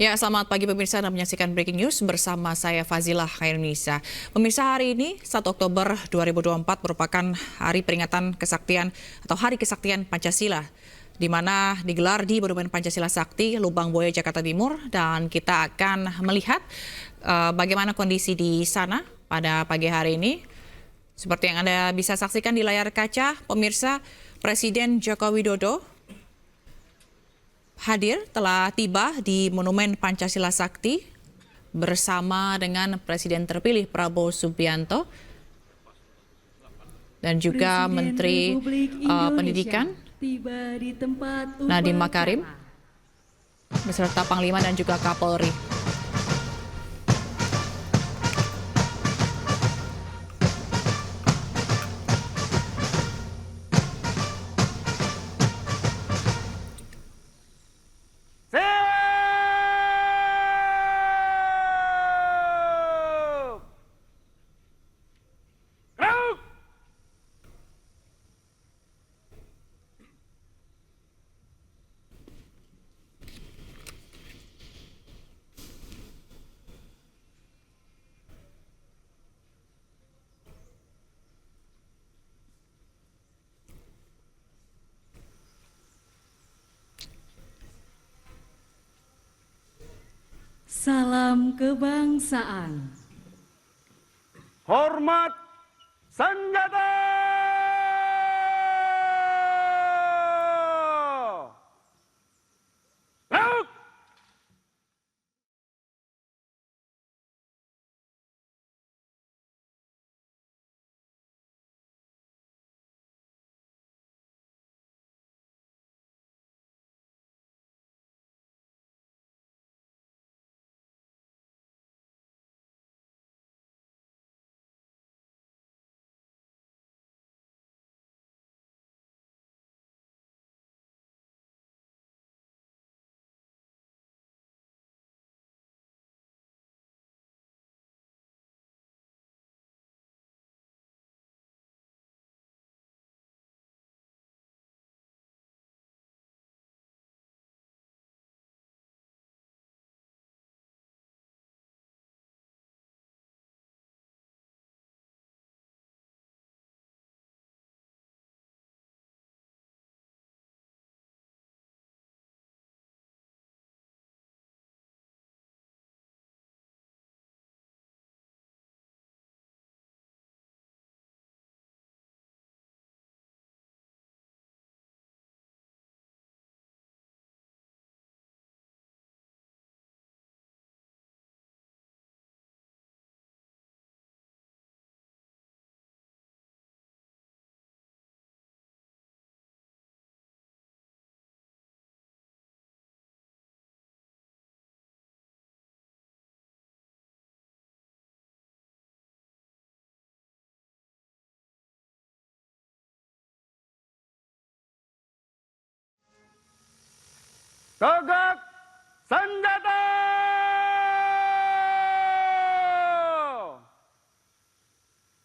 Ya, selamat pagi pemirsa, Anda menyaksikan Breaking News bersama saya Fazilah Khairunisa. Pemirsa, hari ini 1 Oktober 2024 merupakan hari peringatan kesaktian atau Hari Kesaktian Pancasila, di mana digelar di Monumen Pancasila Sakti, Lubang Buaya, Jakarta Timur, dan kita akan melihat bagaimana kondisi di sana pada pagi hari ini. Seperti yang Anda bisa saksikan di layar kaca, pemirsa, Presiden Joko Widodo telah tiba di Monumen Pancasila Sakti bersama dengan Presiden terpilih Prabowo Subianto dan juga Menteri Pendidikan tiba di tempat Nadiem Makarim beserta Panglima dan juga Kapolri. Salam kebangsaan. Hormat senjata! Laut! Tegak senjata!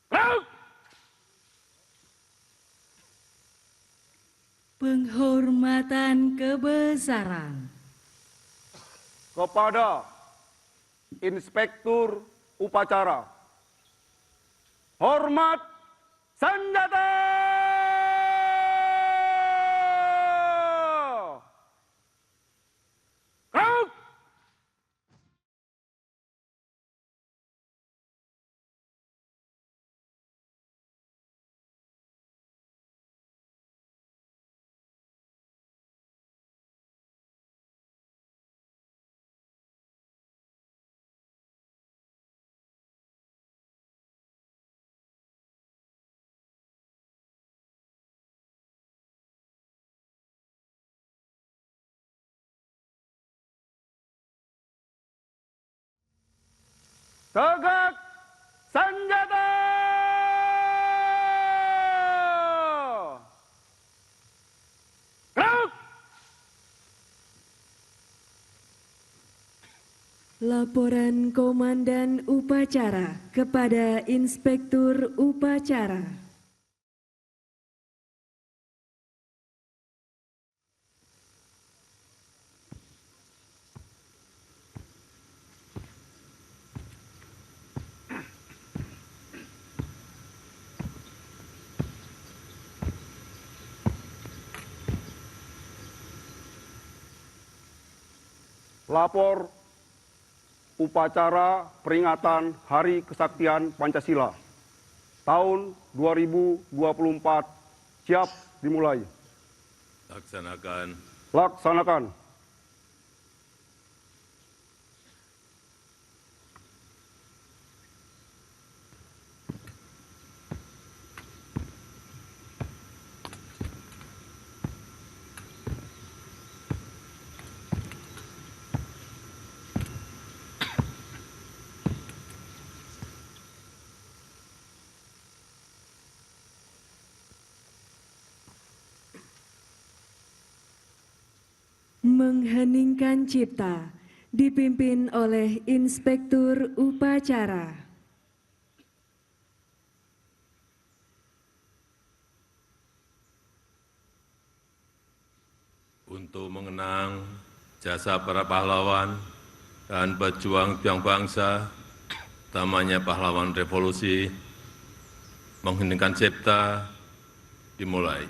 Laut! Penghormatan kebesaran Kepada Inspektur Upacara. Hormat senjata! Laut! Tegak senjata! Laut! Laporan Komandan Upacara kepada Inspektur Upacara. lapor upacara peringatan Hari Kesaktian Pancasila tahun 2024 siap dimulai. Laksanakan. Laksanakan. Mengheningkan cipta dipimpin oleh Inspektur Upacara. Untuk mengenang jasa para pahlawan dan pejuang bangsa, utamanya pahlawan revolusi, mengheningkan cipta dimulai.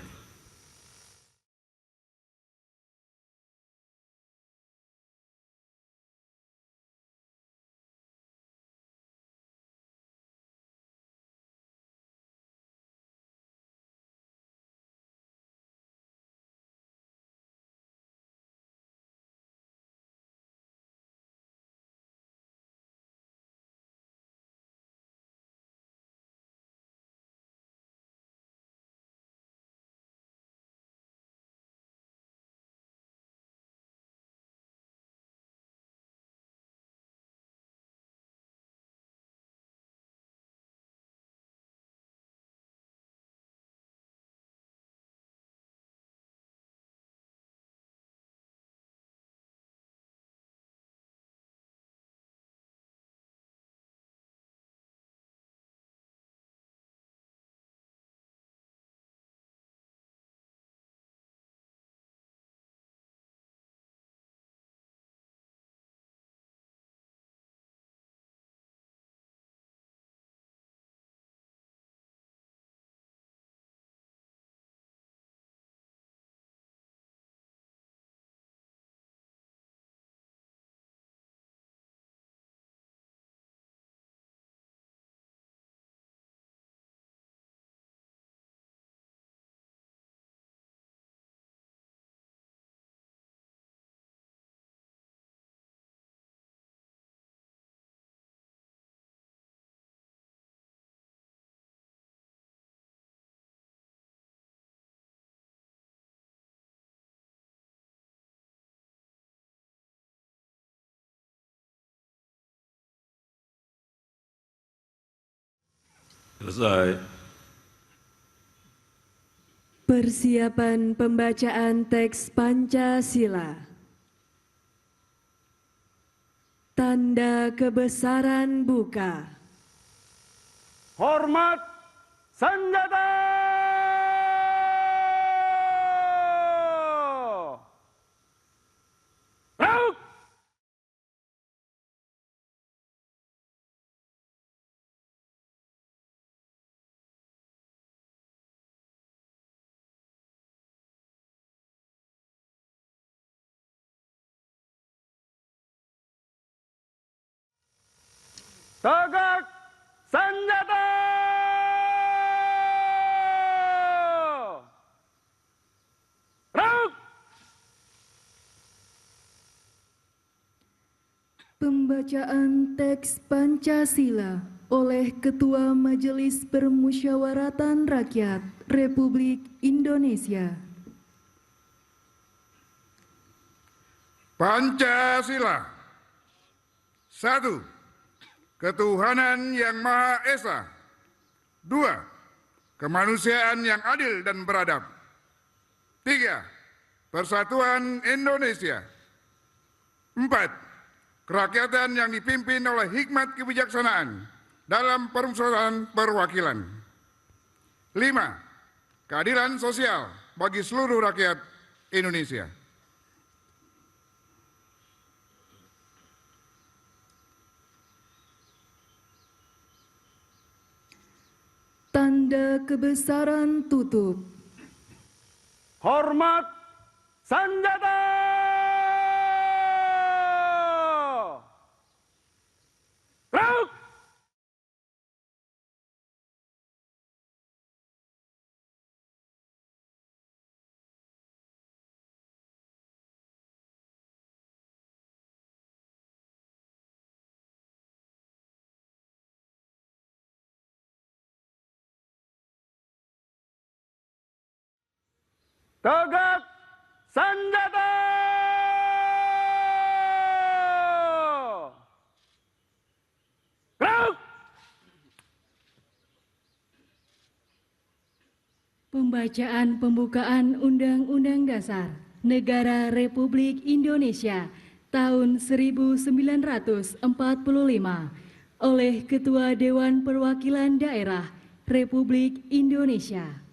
Selesai. Persiapan pembacaan teks Pancasila. Tanda kebesaran buka. Hormat senjata! Rauk! Tegak senjata! Rauk! Pembacaan teks Pancasila oleh Ketua Majelis Permusyawaratan Rakyat Republik Indonesia. Pancasila. 1. Ketuhanan yang Maha Esa. 2. Kemanusiaan yang adil dan beradab. 3. Persatuan Indonesia. 4. Kerakyatan yang dipimpin oleh hikmat kebijaksanaan dalam permusyawaratan perwakilan. 5. Keadilan sosial bagi seluruh rakyat Indonesia. Tanda kebesaran tutup. Hormat senjata! Tegak senjata! Gerak! Pembacaan pembukaan Undang-Undang Dasar Negara Republik Indonesia tahun 1945 oleh Ketua Dewan Perwakilan Daerah Republik Indonesia.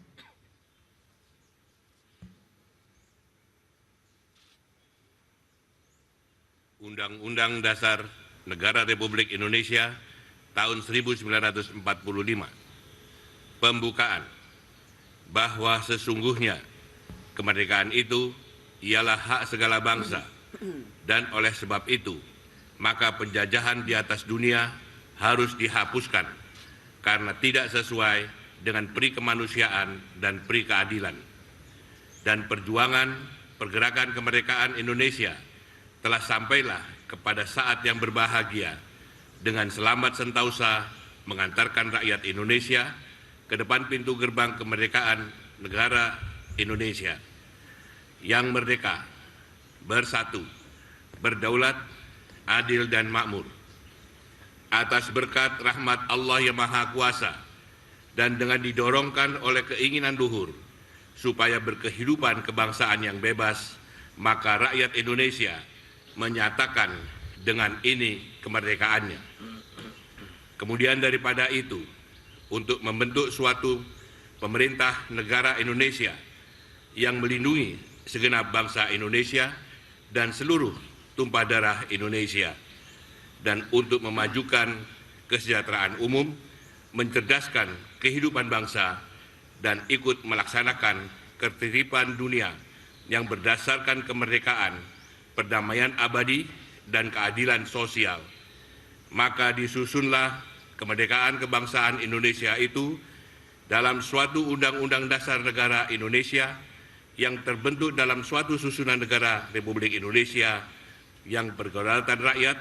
Undang-Undang Dasar Negara Republik Indonesia tahun 1945. Pembukaan. Bahwa sesungguhnya kemerdekaan itu ialah hak segala bangsa, dan oleh sebab itu maka penjajahan di atas dunia harus dihapuskan karena tidak sesuai dengan peri kemanusiaan dan peri keadilan. Dan pergerakan kemerdekaan Indonesia telah sampailah kepada saat yang berbahagia dengan selamat sentausa mengantarkan rakyat Indonesia ke depan pintu gerbang kemerdekaan negara Indonesia yang merdeka, bersatu, berdaulat, adil dan makmur. Atas berkat rahmat Allah yang Maha Kuasa dan dengan didorongkan oleh keinginan luhur supaya berkehidupan kebangsaan yang bebas, maka rakyat Indonesia menyatakan dengan ini kemerdekaannya. Kemudian daripada itu, untuk membentuk suatu pemerintah negara Indonesia yang melindungi segenap bangsa Indonesia dan seluruh tumpah darah Indonesia, dan untuk memajukan kesejahteraan umum, mencerdaskan kehidupan bangsa, dan ikut melaksanakan ketertiban dunia yang berdasarkan kemerdekaan, perdamaian abadi, dan keadilan sosial. Maka disusunlah kemerdekaan kebangsaan Indonesia itu dalam suatu Undang-Undang Dasar Negara Indonesia yang terbentuk dalam suatu susunan negara Republik Indonesia yang berkedaulatan rakyat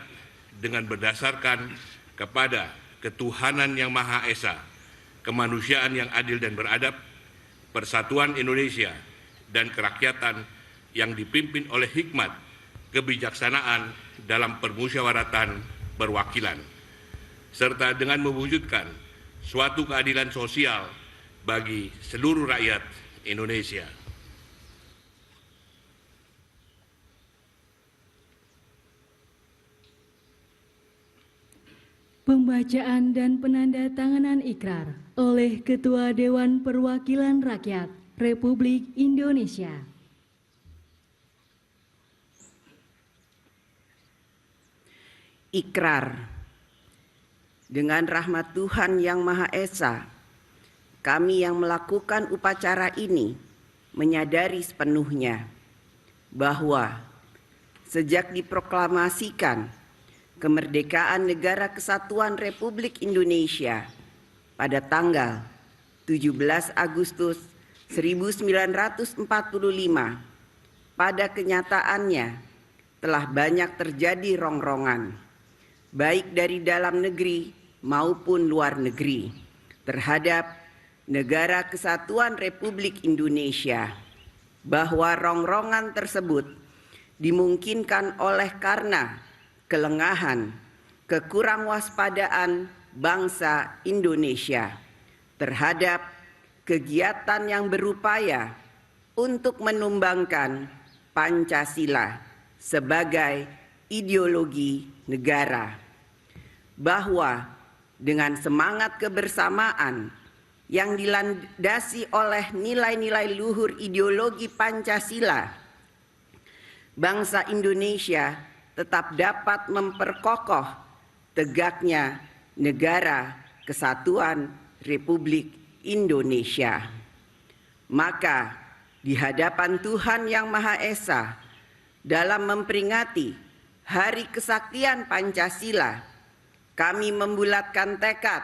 dengan berdasarkan kepada ketuhanan yang Maha Esa, kemanusiaan yang adil dan beradab, persatuan Indonesia, dan kerakyatan yang dipimpin oleh hikmat, kebijaksanaan dalam permusyawaratan perwakilan, serta dengan mewujudkan suatu keadilan sosial bagi seluruh rakyat Indonesia. Pembacaan dan penandatanganan ikrar oleh Ketua Dewan Perwakilan Rakyat Republik Indonesia. Ikrar. Dengan rahmat Tuhan Yang Maha Esa, kami yang melakukan upacara ini menyadari sepenuhnya bahwa sejak diproklamasikan kemerdekaan Negara Kesatuan Republik Indonesia pada tanggal 17 Agustus 1945, pada kenyataannya telah banyak terjadi rongrongan, baik dari dalam negeri maupun luar negeri, terhadap Negara Kesatuan Republik Indonesia, bahwa rongrongan tersebut dimungkinkan oleh karena kelengahan, kekurangwaspadaan bangsa Indonesia terhadap kegiatan yang berupaya untuk menumbangkan Pancasila sebagai ideologi negara, bahwa dengan semangat kebersamaan yang dilandasi oleh nilai-nilai luhur ideologi Pancasila, bangsa Indonesia tetap dapat memperkokoh tegaknya Negara Kesatuan Republik Indonesia. Maka di hadapan Tuhan Yang Maha Esa, dalam memperingati Hari Kesaktian Pancasila, kami membulatkan tekad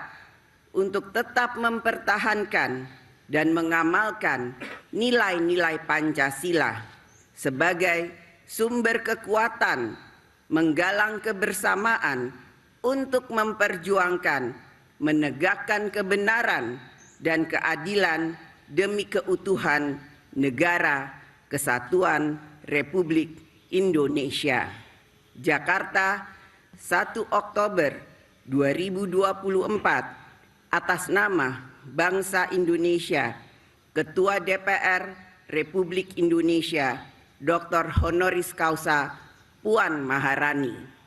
untuk tetap mempertahankan dan mengamalkan nilai-nilai Pancasila sebagai sumber kekuatan, menggalang kebersamaan untuk memperjuangkan, menegakkan kebenaran dan keadilan demi keutuhan Negara Kesatuan Republik Indonesia. Jakarta, 1 Oktober 2024, atas nama bangsa Indonesia, Ketua DPR Republik Indonesia, Dr. Honoris Causa Puan Maharani.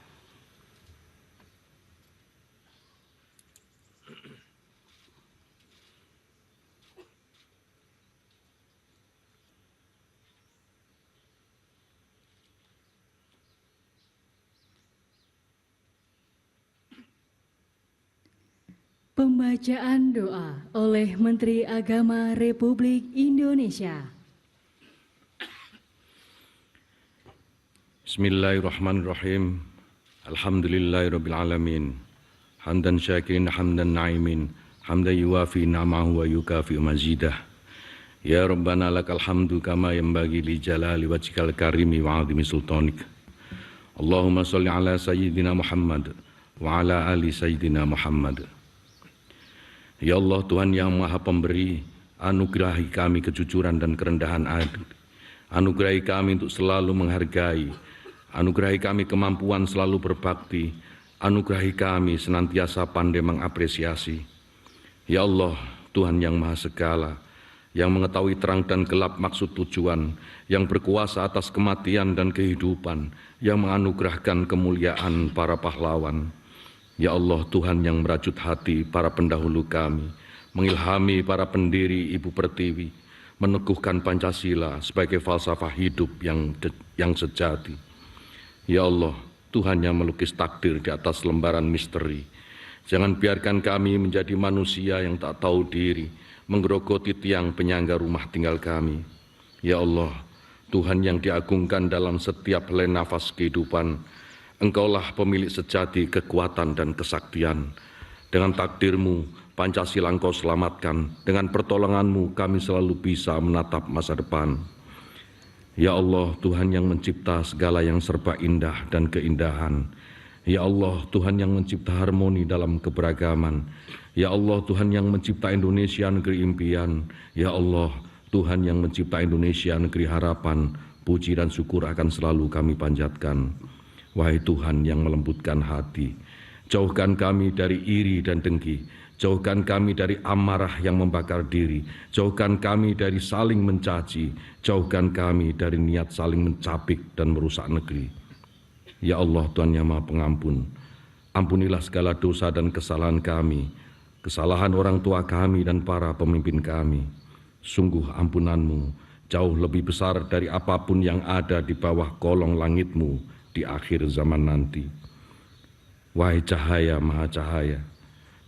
Pembacaan doa oleh Menteri Agama Republik Indonesia. Bismillahirrahmanirrahim. Alhamdulillahirrabbilalamin. Hamdan syakirin, hamdan na'imin, hamdan yuwafi na'mahu wa yukafi mazidah. Ya Rabbana lakal hamdu kama yanbaghi li jalali wajhikal karimi wa 'azimi sultanik. Allahumma sholli ala sayyidina Muhammad wa ala ali sayyidina Muhammad. Ya Allah, Tuhan yang Maha Pemberi, anugerahi kami kejujuran dan kerendahan hati. Anugerahi kami untuk selalu menghargai. Anugerahi kami kemampuan selalu berbakti. Anugerahi kami senantiasa pandai mengapresiasi. Ya Allah, Tuhan yang Maha Segala, yang mengetahui terang dan gelap maksud tujuan, yang berkuasa atas kematian dan kehidupan, yang menganugerahkan kemuliaan para pahlawan. Ya Allah, Tuhan yang merajut hati para pendahulu kami, mengilhami para pendiri Ibu Pertiwi, meneguhkan Pancasila sebagai falsafah hidup yang sejati. Ya Allah, Tuhan yang melukis takdir di atas lembaran misteri. Jangan biarkan kami menjadi manusia yang tak tahu diri, menggerogoti tiang penyangga rumah tinggal kami. Ya Allah, Tuhan yang diagungkan dalam setiap helai nafas kehidupan, Engkaulah pemilik sejati kekuatan dan kesaktian. Dengan takdir-Mu, Pancasila Engkau selamatkan. Dengan pertolongan-Mu, kami selalu bisa menatap masa depan. Ya Allah, Tuhan yang mencipta segala yang serba indah dan keindahan. Ya Allah, Tuhan yang mencipta harmoni dalam keberagaman. Ya Allah, Tuhan yang mencipta Indonesia negeri impian. Ya Allah, Tuhan yang mencipta Indonesia negeri harapan. Puji dan syukur akan selalu kami panjatkan. Wahai Tuhan yang melembutkan hati, jauhkan kami dari iri dan dengki, jauhkan kami dari amarah yang membakar diri, jauhkan kami dari saling mencaci, jauhkan kami dari niat saling mencapik dan merusak negeri. Ya Allah, Tuhan yang Maha Pengampun, ampunilah segala dosa dan kesalahan kami, kesalahan orang tua kami dan para pemimpin kami. Sungguh ampunan-Mu jauh lebih besar dari apapun yang ada di bawah kolong langit-Mu di akhir zaman nanti. Wahai cahaya maha cahaya,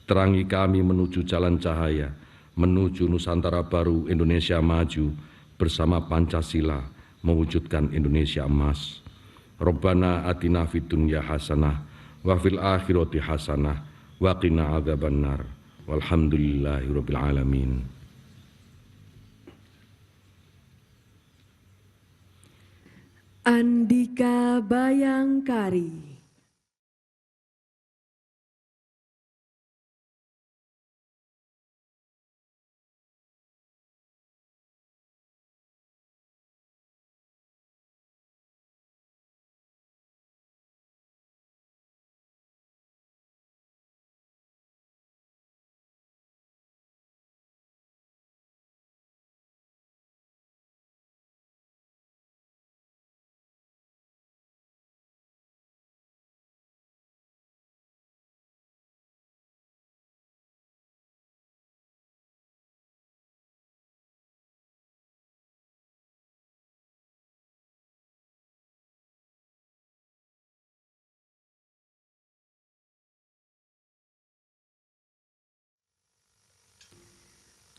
terangi kami menuju jalan cahaya, menuju Nusantara baru Indonesia maju, bersama Pancasila mewujudkan Indonesia emas. Rabbana atina fid dunya hasanah, wa fil akhirati hasanah, wa qina adzabannar. Walhamdulillahirabbil alamin. Andika Bayangkari.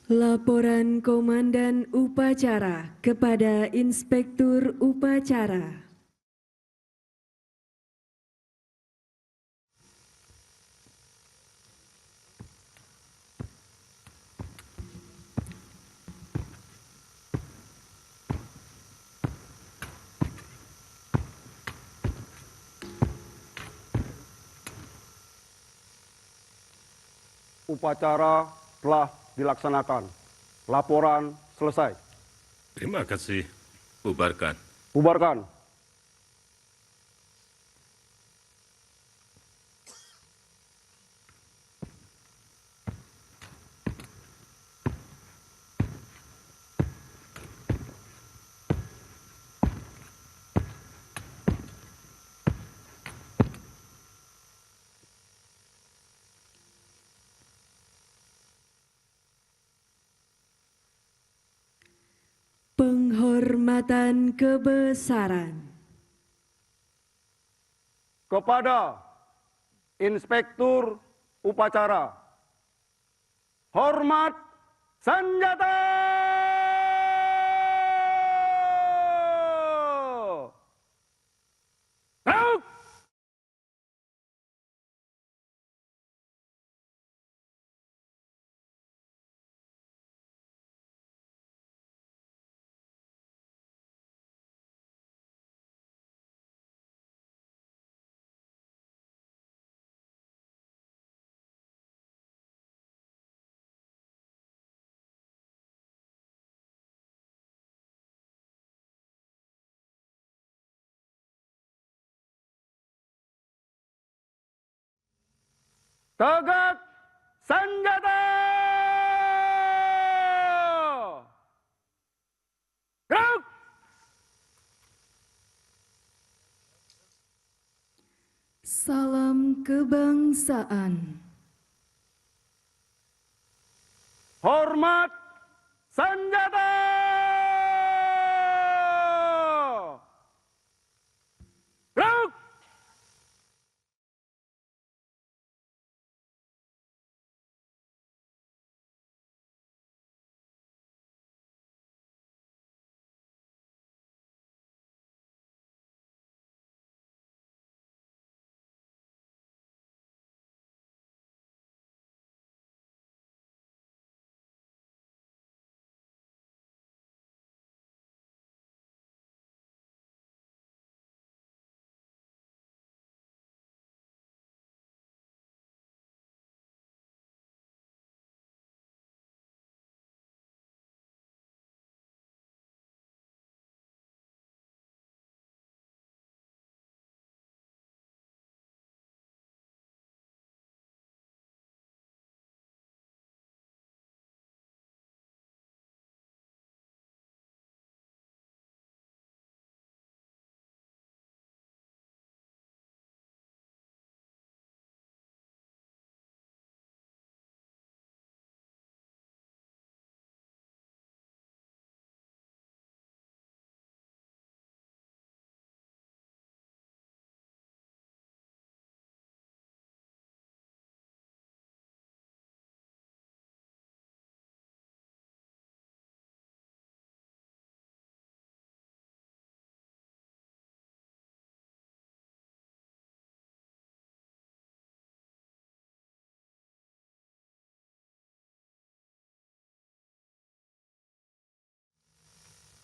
Laporan Komandan Upacara kepada Inspektur Upacara. Upacara telah dilaksanakan. Laporan selesai. Terima kasih. Bubarkan. Bubarkan. Penghormatan kebesaran. Kepada Inspektur Upacara. Hormat senjata! Gerak! Tegak senjata! Gerak! Salam kebangsaan. Hormat senjata! Gerak!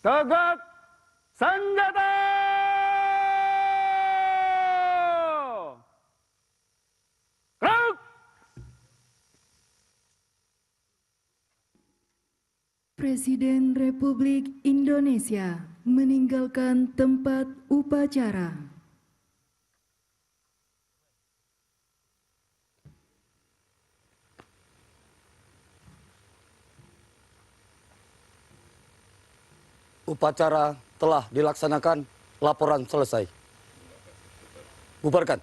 Tegak senjata! Gerak! Presiden Republik Indonesia meninggalkan tempat upacara. Upacara telah dilaksanakan, laporan selesai. Bubarkan.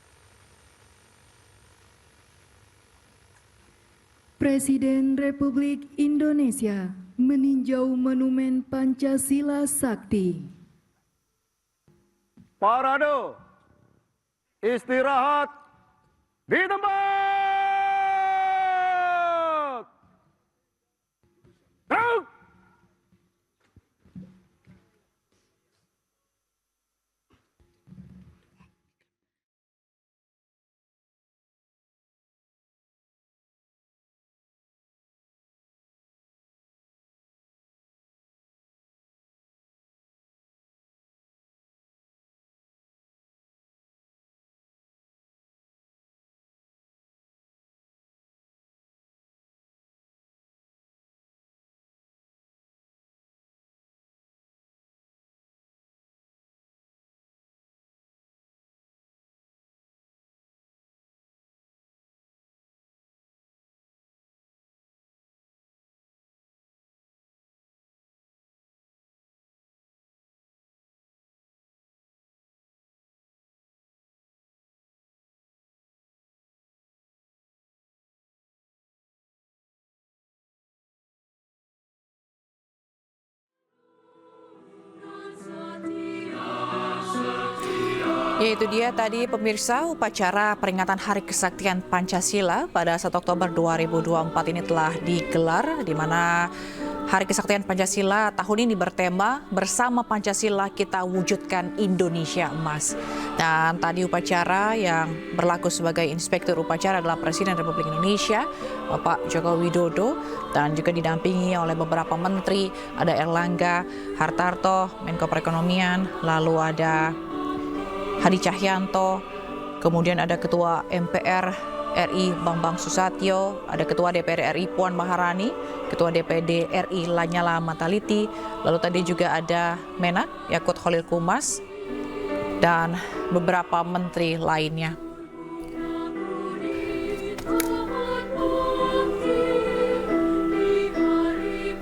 Presiden Republik Indonesia meninjau Monumen Pancasila Sakti. Parade istirahat di tempat. Gerak! Yaitu dia tadi pemirsa upacara peringatan Hari Kesaktian Pancasila pada 1 Oktober 2024 ini telah digelar di mana Hari Kesaktian Pancasila tahun ini bertema Bersama Pancasila Kita Wujudkan Indonesia Emas. Dan tadi upacara yang berlaku sebagai inspektur upacara adalah Presiden Republik Indonesia Bapak Joko Widodo dan juga didampingi oleh beberapa menteri, ada Erlangga Hartarto, Menko Perekonomian, lalu ada Hadi Cahyanto, kemudian ada Ketua MPR RI Bambang Susatyo, ada Ketua DPR RI Puan Maharani, Ketua DPD RI Lanyala Mataliti, lalu tadi juga ada Menak Yakut Khalil Qumas, dan beberapa menteri lainnya.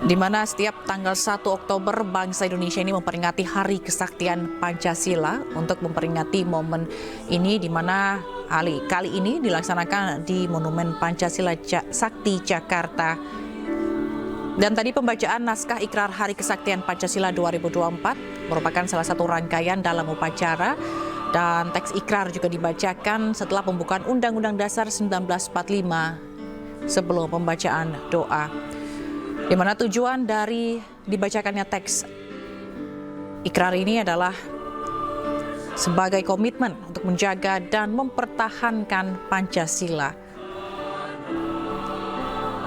Di mana setiap tanggal 1 Oktober bangsa Indonesia ini memperingati Hari Kesaktian Pancasila untuk memperingati momen ini di mana kali ini dilaksanakan di Monumen Pancasila Sakti Jakarta. Dan tadi pembacaan naskah Ikrar Hari Kesaktian Pancasila 2024 merupakan salah satu rangkaian dalam upacara dan teks ikrar juga dibacakan setelah pembukaan Undang-Undang Dasar 1945 sebelum pembacaan doa. Di mana tujuan dari dibacakannya teks ikrar ini adalah sebagai komitmen untuk menjaga dan mempertahankan Pancasila.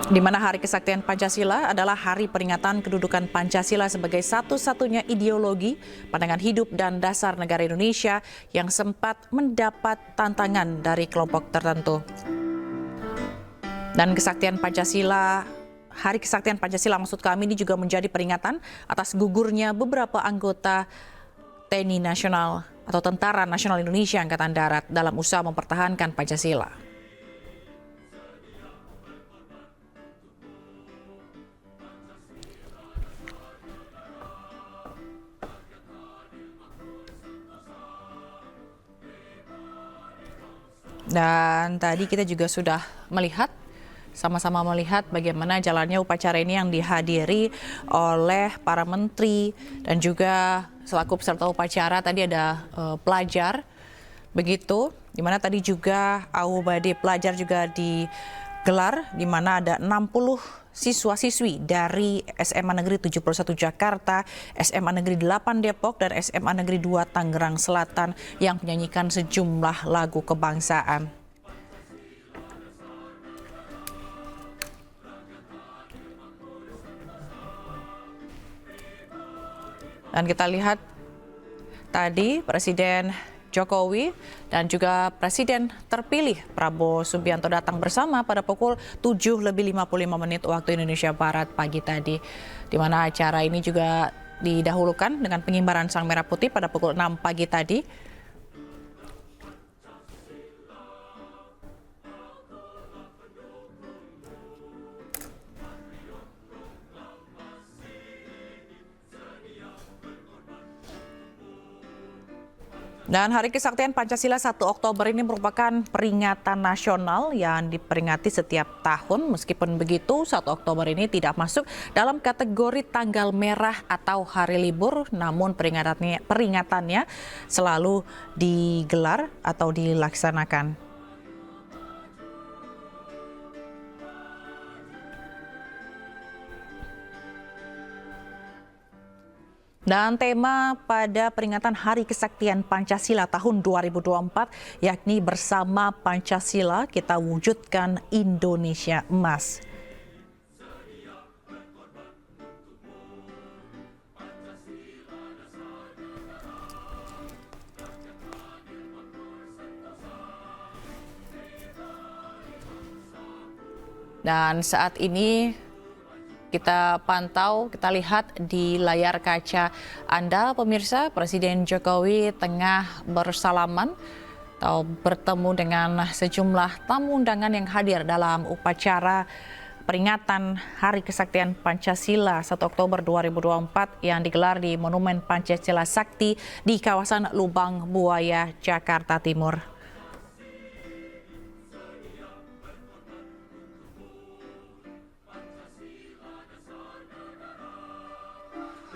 Di mana Hari Kesaktian Pancasila adalah hari peringatan kedudukan Pancasila sebagai satu-satunya ideologi, pandangan hidup dan dasar negara Indonesia yang sempat mendapat tantangan dari kelompok tertentu. Dan kesaktian Pancasila Hari Kesaktian Pancasila maksud kami ini juga menjadi peringatan atas gugurnya beberapa anggota TNI Nasional atau Tentara Nasional Indonesia Angkatan Darat dalam usaha mempertahankan Pancasila. Dan tadi kita juga sudah sama-sama melihat bagaimana jalannya upacara ini yang dihadiri oleh para menteri dan juga selaku peserta upacara tadi ada pelajar begitu, di mana tadi juga Aubade pelajar juga digelar di mana ada 60 siswa-siswi dari SMA Negeri 71 Jakarta, SMA Negeri 8 Depok dan SMA Negeri 2 Tangerang Selatan yang menyanyikan sejumlah lagu kebangsaan. Dan kita lihat tadi Presiden Jokowi dan juga Presiden terpilih Prabowo Subianto datang bersama pada pukul 7:55 waktu Indonesia Barat pagi tadi. Di mana acara ini juga didahulukan dengan pengibaran Sang Merah Putih pada pukul 6 pagi tadi. Dan Hari Kesaktian Pancasila 1 Oktober ini merupakan peringatan nasional yang diperingati setiap tahun. Meskipun begitu, 1 Oktober ini tidak masuk dalam kategori tanggal merah atau hari libur, namun peringatannya selalu digelar atau dilaksanakan. Dan tema pada peringatan Hari Kesaktian Pancasila tahun 2024 yakni Bersama Pancasila Kita Wujudkan Indonesia Emas. Dan saat ini kita pantau, kita lihat di layar kaca Anda, pemirsa, Presiden Jokowi tengah bersalaman atau bertemu dengan sejumlah tamu undangan yang hadir dalam upacara peringatan Hari Kesaktian Pancasila 1 Oktober 2024 yang digelar di Monumen Pancasila Sakti di kawasan Lubang Buaya, Jakarta Timur.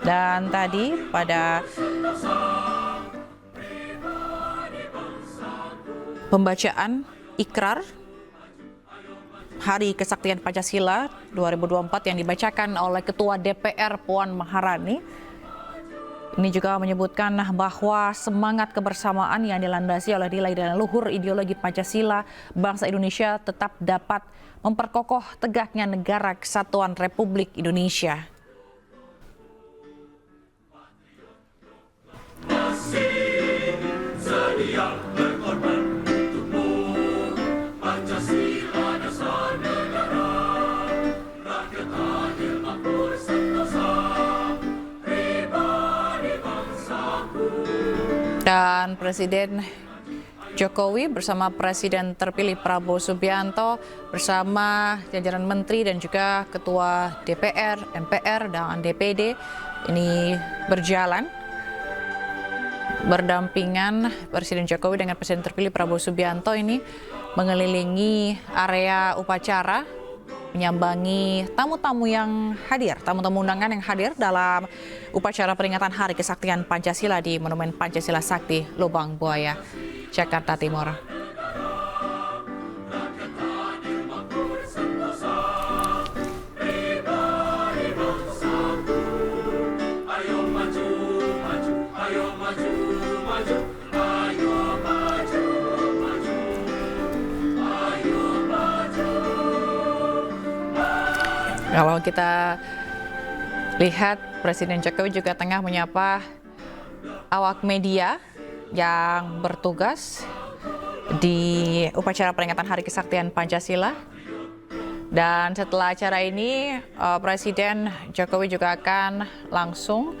Dan tadi pada pembacaan ikrar Hari Kesaktian Pancasila 2024 yang dibacakan oleh Ketua DPR Puan Maharani. Ini juga menyebutkan bahwa semangat kebersamaan yang dilandasi oleh nilai dan luhur ideologi Pancasila, bangsa Indonesia tetap dapat memperkokoh tegaknya negara kesatuan Republik Indonesia. Dan Presiden Jokowi bersama Presiden terpilih Prabowo Subianto bersama jajaran menteri dan juga Ketua DPR, MPR, dan DPD ini berjalan berdampingan. Presiden Jokowi dengan Presiden terpilih Prabowo Subianto ini mengelilingi area upacara, menyambangi tamu-tamu yang hadir, tamu-tamu undangan yang hadir dalam upacara peringatan Hari Kesaktian Pancasila di Monumen Pancasila Sakti, Lubang Buaya, Jakarta Timur. Kalau kita lihat, Presiden Jokowi juga tengah menyapa awak media yang bertugas di upacara peringatan Hari Kesaktian Pancasila. Dan setelah acara ini, Presiden Jokowi juga akan langsung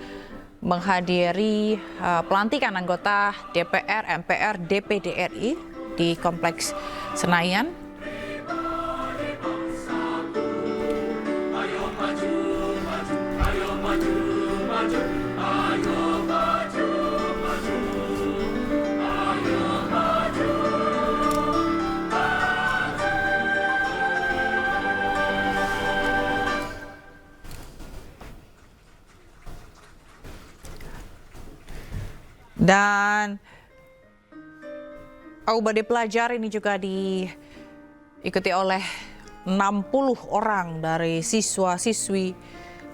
menghadiri pelantikan anggota DPR, MPR, DPD RI di Kompleks Senayan. Dan aubade pelajar ini juga diikuti oleh 60 orang dari siswa-siswi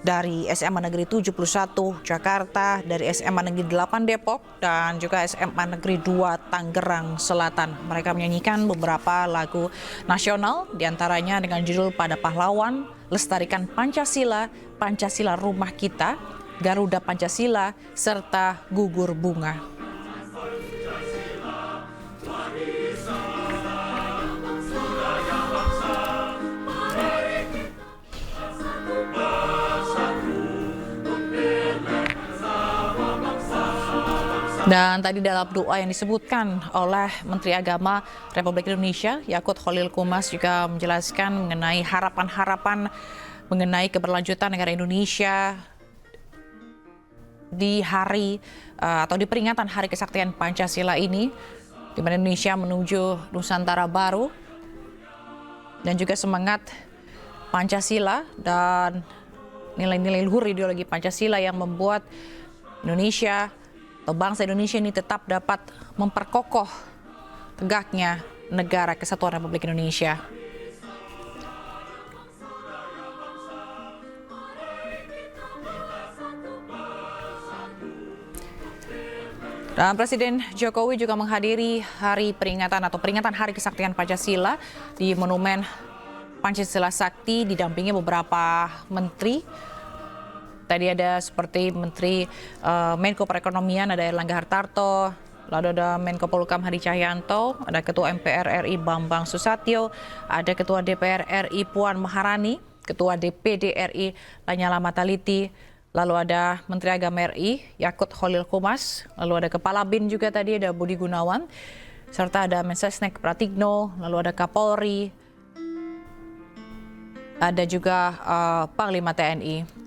dari SMA Negeri 71 Jakarta, dari SMA Negeri 8 Depok, dan juga SMA Negeri 2 Tangerang Selatan. Mereka menyanyikan beberapa lagu nasional, diantaranya dengan judul Pada Pahlawan, Lestarikan Pancasila, Pancasila Rumah Kita, Garuda Pancasila, serta Gugur Bunga. Dan tadi dalam doa yang disebutkan oleh Menteri Agama Republik Indonesia, Yakut Khalil Qumas, juga menjelaskan mengenai harapan-harapan mengenai keberlanjutan negara Indonesia di hari atau di peringatan Hari Kesaktian Pancasila ini, di mana Indonesia menuju Nusantara baru, dan juga semangat Pancasila dan nilai-nilai luhur ideologi Pancasila yang membuat Indonesia atau bangsa Indonesia ini tetap dapat memperkokoh tegaknya negara kesatuan Republik Indonesia. Dan Presiden Jokowi juga menghadiri hari peringatan Hari Kesaktian Pancasila di Monumen Pancasila Sakti, didampingi beberapa menteri. Tadi ada seperti Menteri Menko Perekonomian, ada Erlangga Hartarto, lalu ada Menko Polhukam Hadi Cahyanto, ada Ketua MPR RI Bambang Susatyo, ada Ketua DPR RI Puan Maharani, Ketua DPD RI Lanyala Mataliti, lalu ada Menteri Agama RI Yakut Khalil Qumas, lalu ada Kepala BIN juga tadi ada Budi Gunawan, serta ada Mensesnek Pratikno, lalu ada Kapolri, ada juga Panglima TNI.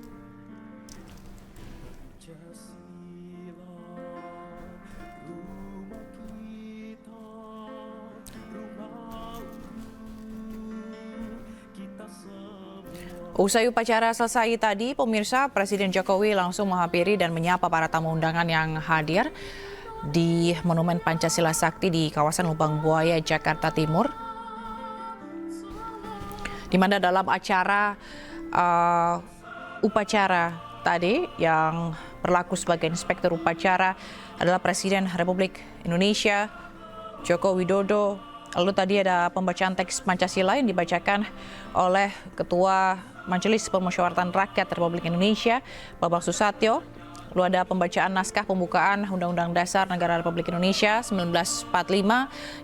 Usai upacara selesai tadi, pemirsa, Presiden Jokowi langsung menghampiri dan menyapa para tamu undangan yang hadir. di Monumen Pancasila Sakti di kawasan Lubang Buaya, Jakarta Timur. Di mana dalam acara upacara tadi yang berlaku sebagai inspektur upacara adalah Presiden Republik Indonesia Joko Widodo. Lalu tadi ada pembacaan teks Pancasila yang dibacakan oleh Ketua Majelis Permusyawaratan Rakyat Republik Indonesia, Bambang Susatyo. Lalu ada pembacaan naskah pembukaan Undang-Undang Dasar Negara Republik Indonesia 1945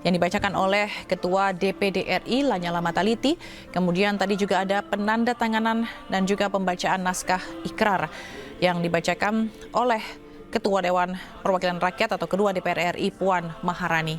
yang dibacakan oleh Ketua DPD RI Lanyala Mataliti. Kemudian tadi juga ada penandatanganan dan juga pembacaan naskah ikrar yang dibacakan oleh Ketua Dewan Perwakilan Rakyat atau Kedua DPR RI Puan Maharani.